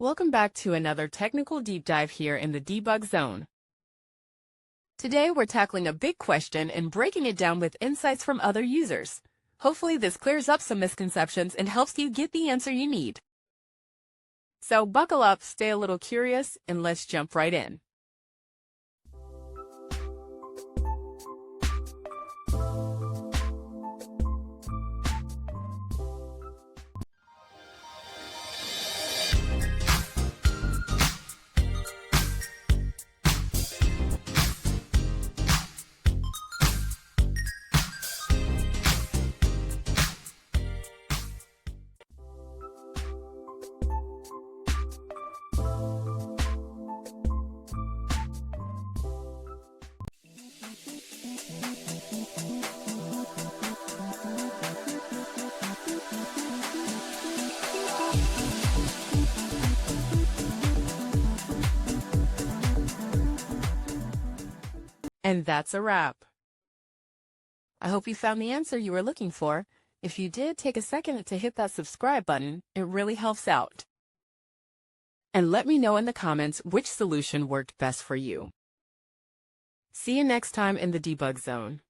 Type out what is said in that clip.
Welcome back to another technical deep dive here in the debug zone. Today we're tackling a big question and breaking it down with insights from other users. Hopefully this clears up some misconceptions and helps you get the answer you need. So buckle up, stay a little curious, and let's jump right in. And that's a wrap. I hope you found the answer you were looking for. If you did, take a second to hit that subscribe button. It really helps out. And let me know in the comments which solution worked best for you. See you next time in the debug zone.